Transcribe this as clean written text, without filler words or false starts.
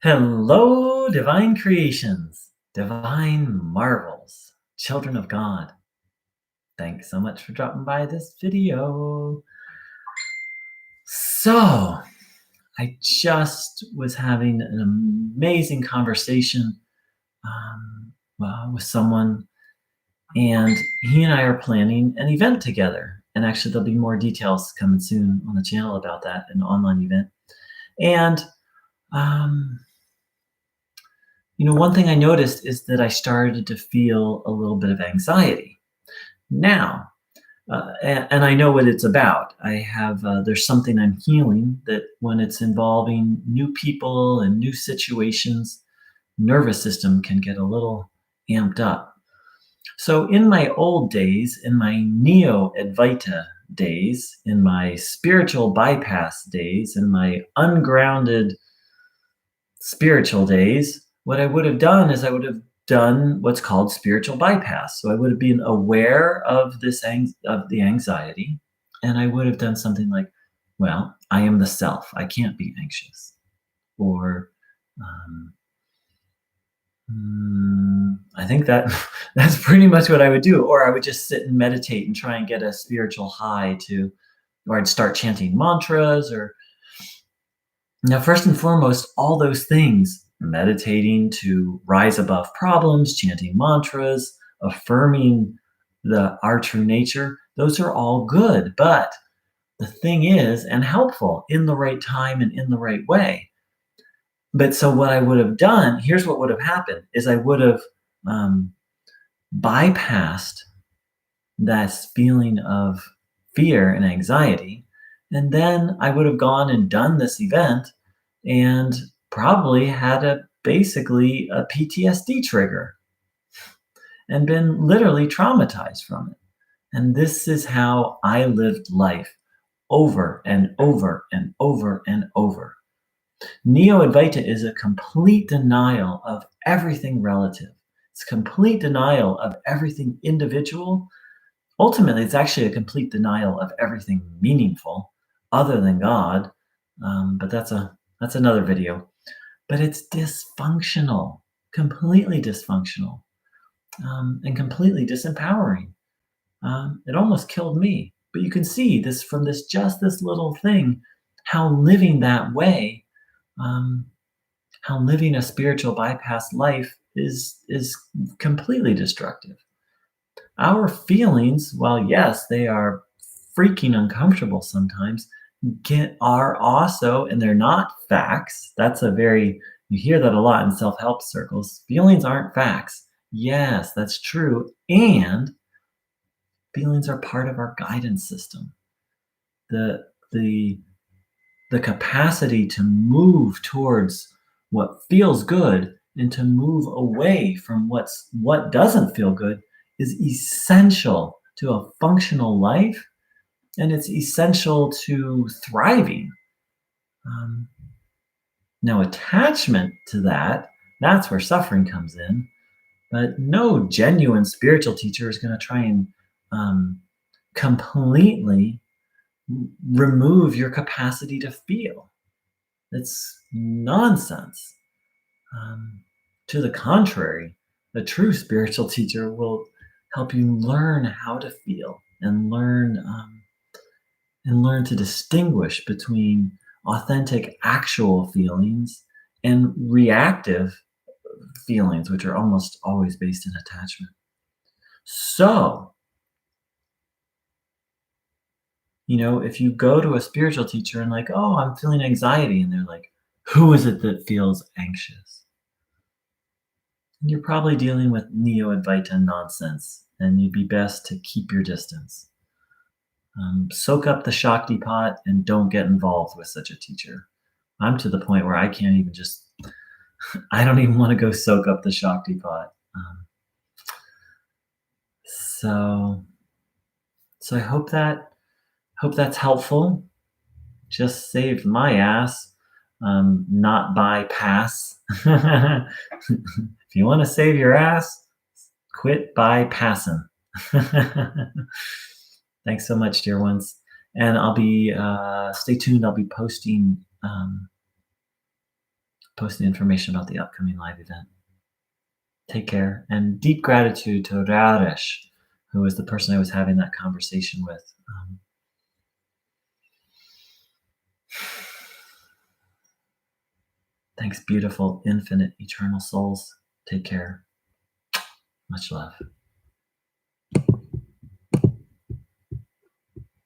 Hello, divine creations, divine marvels, children of God. Thanks so much for dropping by this video. So, I just was having an amazing conversation with someone, and he and I are planning an event together. And actually, there'll be more details coming soon on the channel about that, an online event. And um, one thing I noticed is that I started to feel a little bit of anxiety. Now, and I know what it's about. I have there's something I'm healing that when it's involving new people and new situations, nervous system can get a little amped up. So in my old days, in my Neo-Advaita days, in my spiritual bypass days, in my ungrounded spiritual days, what I would have done is I would have done what's called spiritual bypass. So I would have been aware of of the anxiety, and I would have done something like, "Well, I am the self. I can't be anxious," or um, I think that that's pretty much what I would do. Or I would just sit and meditate and try and get a spiritual high or I'd start chanting mantras or now, first and foremost, all those things, meditating to rise above problems, chanting mantras, affirming our true nature, those are all good. But the thing is, and helpful in the right time and in the right way. But so what I would have done, here's what would have happened, is I would have um, bypassed that feeling of fear and anxiety. And then I would have gone and done this event and probably had basically a PTSD trigger and been literally traumatized from it. And this is how I lived life over and over and over and over. Neo-Advaita is a complete denial of everything relative. It's complete denial of everything individual. Ultimately, it's actually a complete denial of everything meaningful other than God. But that's another video. But it's dysfunctional, completely dysfunctional, and completely disempowering. It almost killed me. But you can see this from this little thing, how living that way, um, how living a spiritual bypass life is completely destructive. Our feelings, while yes, they are freaking uncomfortable sometimes, are also, and they're not facts. You hear that a lot in self-help circles. Feelings aren't facts. Yes, that's true. And feelings are part of our guidance system. The the the capacity to move towards what feels good and to move away from what doesn't feel good is essential to a functional life, and it's essential to thriving. Um, Now, attachment to that's where suffering comes in. But no genuine spiritual teacher is going to try and completely remove your capacity to feel. It's nonsense. To the contrary, a true spiritual teacher will help you learn how to feel and learn to distinguish between authentic, actual feelings and reactive feelings, which are almost always based in attachment. So, if you go to a spiritual teacher and like, oh, I'm feeling anxiety, and they're like, who is it that feels anxious? And you're probably dealing with Neo-Advaita nonsense, and you'd be best to keep your distance. Soak up the Shakti pot and don't get involved with such a teacher. I'm to the point where I can't even I don't even want to go soak up the Shakti pot. So, so I hope that's helpful. Just saved my ass, not bypass. If you want to save your ass, quit bypassing. Thanks so much, dear ones. And stay tuned. I'll be post the information about the upcoming live event. Take care. And deep gratitude to Raresh, who was the person I was having that conversation with. Thanks, beautiful, infinite, eternal souls. Take care. Much love.